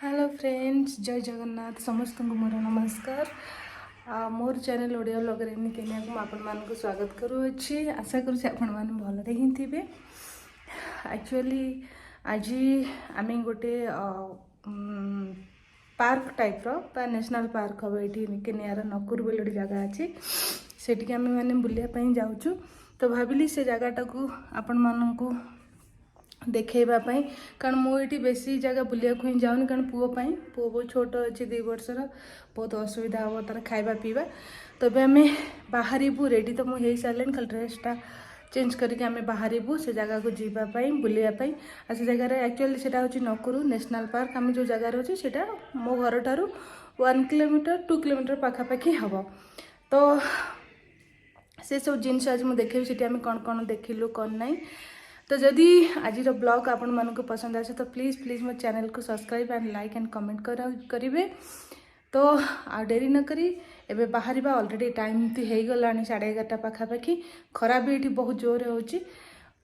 Hello friends, जय जगन्नाथ समस्त को मोर नमस्कार। मोर चैनल ओडिया ब्लॉगर एनी केनिया को आपण स्वागत करुँची। आशा करुँच आपण मैंने भलरे ही थे। एक्चुअली आज आम गोटे पार्क टाइप रो नेशनल पार्क हम ये केनियार नकुर बोली गोटे जगह अच्छी सेठी आम मैंने बुलायापी जाऊँ। तो भाविली से जगटा को आपण मानू देखा कारण मुझे बेसी जगह बुलिया ही जाऊनी कारण पुओ बहुत छोट अच्छे 2 वर्षर बहुत असुविधा हम तार खाଇବା पीवा। तो आम बाहरबू रेडी तो मुझे सारे खाली ड्रेसटा चेंज करके आम बाहरबू से जगह को जीवाई बुलायापी। आ से जगह एक्चुअली से नकुरु नेशनल पार्क आम जो जगार अच्छे से मो घर ठारू 1 किलोमीटर 2 किलोमीटर पाखापाखि हम। तो से सब जिनस आज मुझे देखेबी से कौन कौन देखिलु कौन नहीं। तो जदि आज ब्लॉग आपण मानक पसंद आसे तो प्लीज़ प्लीज़ मो चैनल को subscribe and like and comment करेंगे। तो आ डेरी न करी एबे बाहर ऑलरेडी टाइम हो गला 11:30 पाखापाखि खरा भी ये बहुत जोर हो।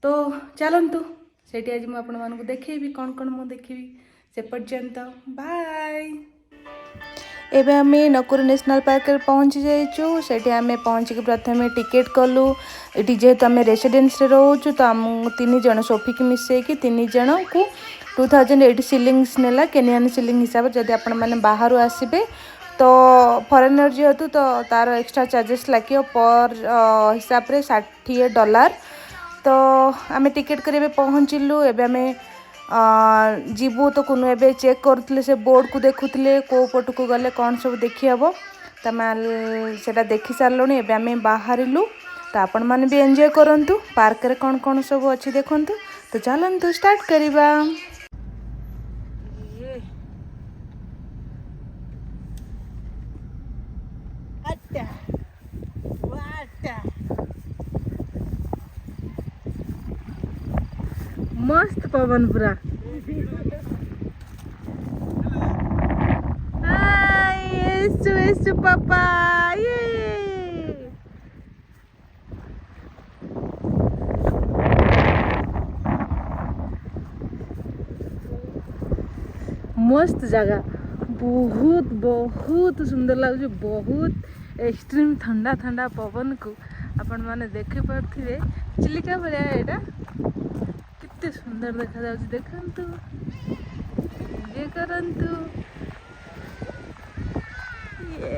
तो चलतु से आज मुझे देखेबी कौन कौन मुझे देखी से पर्यंत बाय। एबे आम नकुर नेशनल पार्क पहुँची जाइचु। सेठी आम पहुँचिक प्रथम टिकेट कलु। ये जेहेतु आम रेसिडेन्स रोचु तो आम 3 जन सोफी की मिसेकी 3 जन को 2080 शिलिंग्स नेला केनियन शिलिंग हिसाब से। जदि आपण मैंने बाहर आसबे तो फॉरेनर जेहेतु तो तार एक्स्ट्रा चार्जेस लगे पर हिसाब से $60। तो आम टिकेट कर पहुँचलु। एबे आम जीवु तो कुनु एबे चेक करथले से बोर्ड को देखुथले को पट को गले कौन सब देखी हम तो देखी सारे। एबे आम बाहरलु तो आपण मैंने भी एंजॉय करंतु पार्क रे कौन कौन सब अच्छी देखंतु। तो चलंतु स्टार्ट करिबा। मस्त पवन पूरा पापा ये मस्त जगह बहुत बहुत सुंदर लगे। बहुत एक्सट्रीम ठंडा ठंडा पवन को आपण माने देखि पारथिबे। चिलिका भलिया एटा कितने सुंदर देखा जाउछि देखंतु ये करंतु ये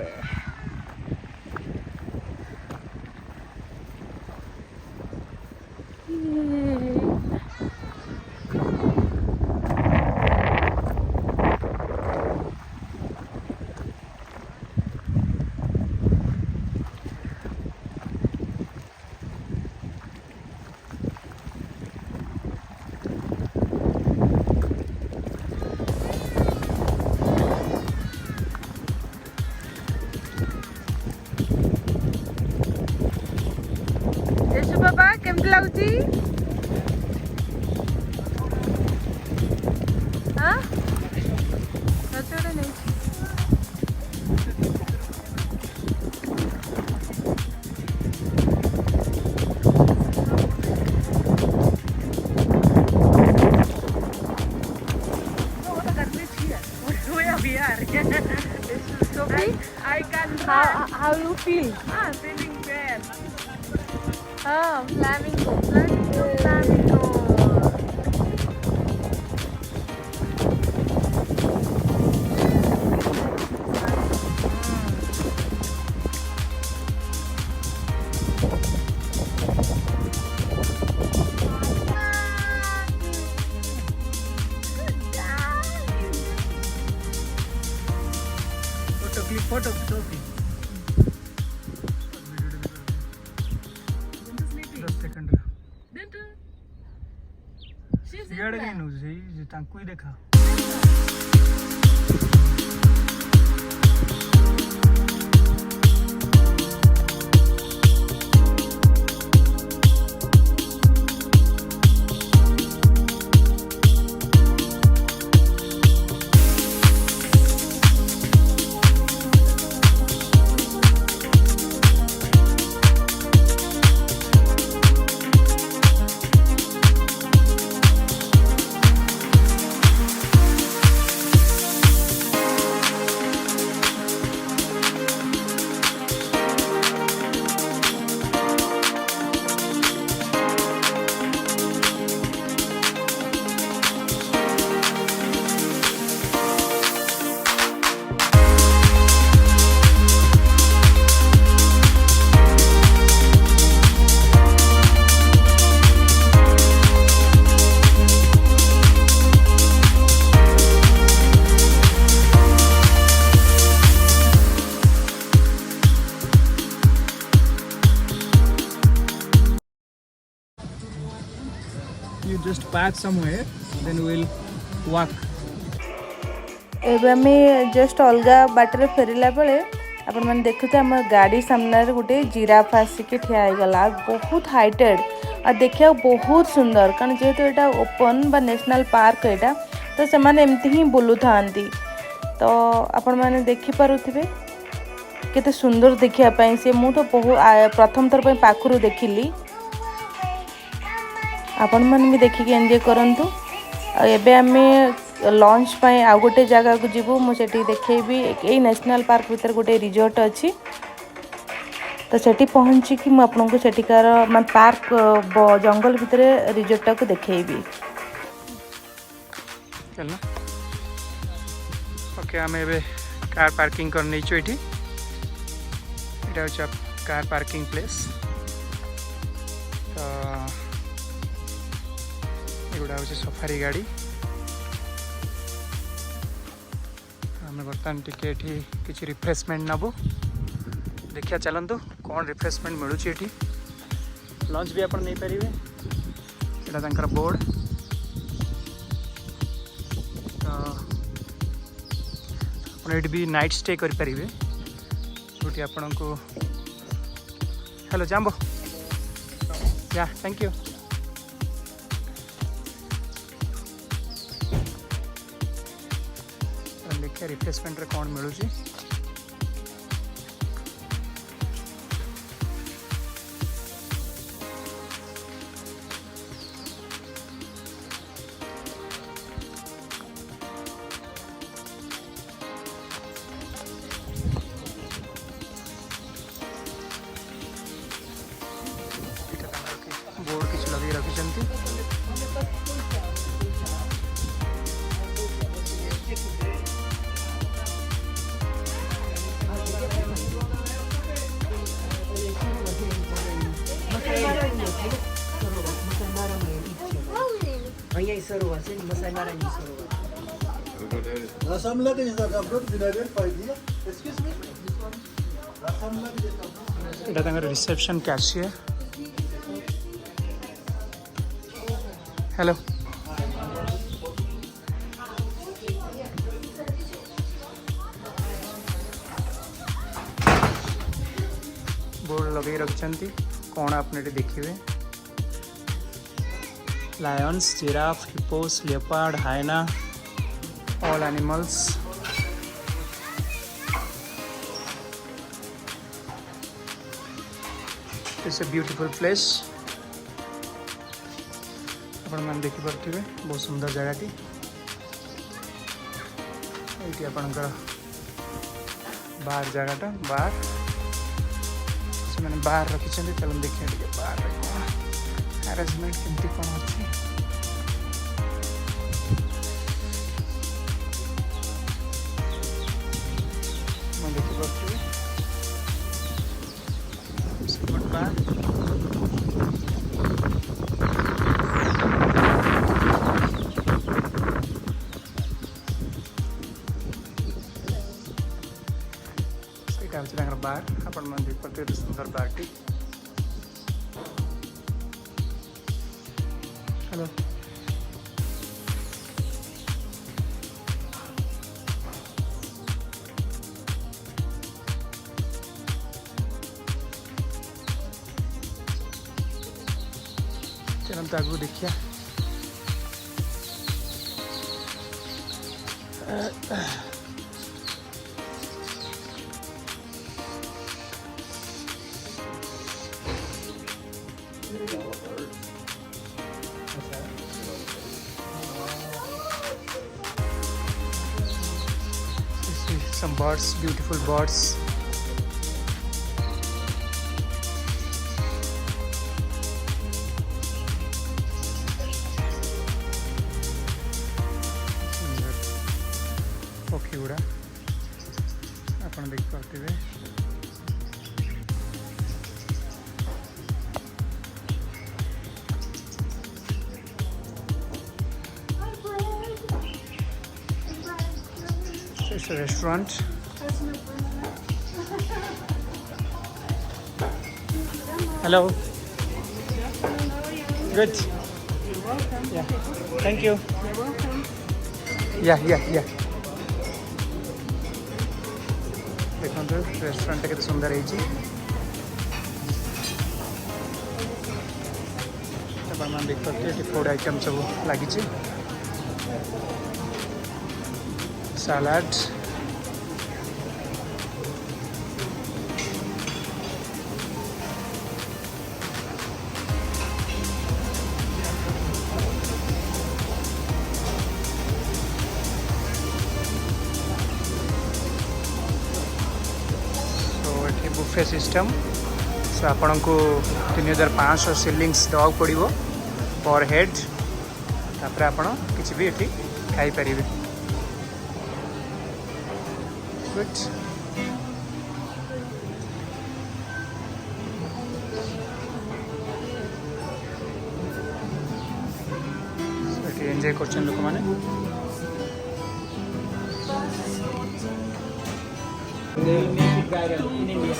बाबा केमती लगुची हाँ नहीं How you feel? Feeling bad. Flamingo. Photo selfie. 10 second सियाड़े कहीं नु सही तांकु ही देखा। park somewhere, then we'll walk. एबे आम जस्ट अलग बाटर फेरला बेले आपण मैंने देखुते आम गाड़ी सामने गोटे जिराफ आसिक ठिया गला बहुत हाइटेड आ देखा बहुत सुंदर कारण जेहेतु यहाँ ओपन बा नेशनल पार्क यहाँ तो से एमती ही बुलू था तो आपण मैंने देखिपे केते सुंदर देखापी सी मु तो बहुत प्रथम थर पाखु देखिली आपण मैंने भी देखिए एंजॉय करंतु एबे आम लंच पाई आ गोटे जगह को जीवु मुझे देखेबी यही नेशनल पार्क भीतर गोटे रिजोर्ट अच्छी तो सेठी पहुँची कि मुझे सेठिकार मान पार्क जंगल भितर रिजोर्ट को देखेबी चलना ओके आम ए कार पार्किंग कर नहीं ये हूँ कार पार्किंग प्लेस तो एगुड़ा हूँ सफारी गाड़ी आम बर्तमान टिके किसी रिफ्रेशमेंट नबू देखिया चलतु कौन रिफ्रेशमेंट मिलूँ ये लंच भी आपन नहीं पारे यहाँ बोर्ड तो आप भी नाइट स्टे करें जो आपण को हेलो जाम्बो या थैंक यू देखिए रिफ्रेशमेंट रे कौन मिलूँ बोर्ड किसी लगे रखी रिसेप्शन कैशियर हेलो बोर्ड लगे रखी कौन आपने देखिए lions giraffe hippos leopard hyena all animals it's a beautiful place आपण मैंने देखिपे बहुत सुंदर जगह ये आपणकर बार जगटा बार से मैंने बार रखी चलो देखिए बार कौन अरेंजमेंट केमती कौन अच्छी मैं देखिपे बार बार अपन मन देखते सुंदर बारटी हेलो चलते आगू देखिए some birds, beautiful birds. पक्षी गुड़ा आप देख पारे It's a restaurant. Hello. Good. Yeah. Thank you. You're welcome. या देखो रेस्टोरेंट केते सुंदर है मैम देख पारे ये फूड आइटम सब लगी सलाड बुफे सिस्टम सो आपण को 3500 सिलिंग्स देवाक पड़ो पर हेड तापर आपण किसी भी ये खाई पारे गुड एंजॉय कर लोक मैंने They will make it viral in India.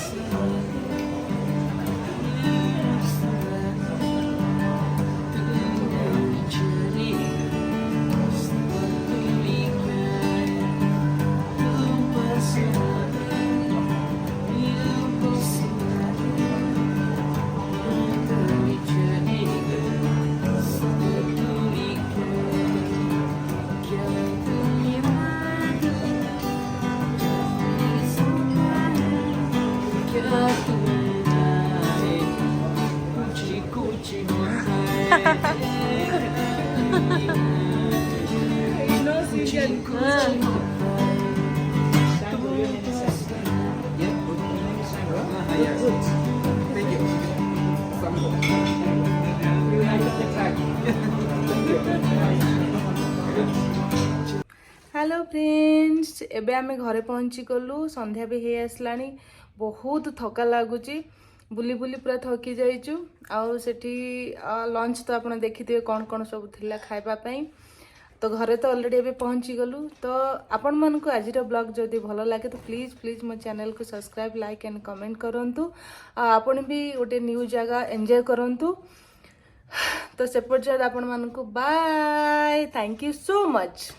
Hello friends एबे आमे घरे पहुँची गलु संध्या भी हो आसला बहुत थका लगुच बुली बुली पूरा थकी जाइचु आउ सेठी लंच तो आपन देखिथिबे कौन कौन सब थिला खाइबा पई तो घरे तो ऑलरेडी एबे पहुँची गलु तो आपण मन को आज ब्लॉग जदि भल लगे तो प्लीज प्लीज मो चैनल को सब्सक्राइब लाइक एंड कमेंट करंतु आपण भी गोटे न्यू जगह एंजॉय करंतु तो से पर्यंत आपण मन को bye thank you so much.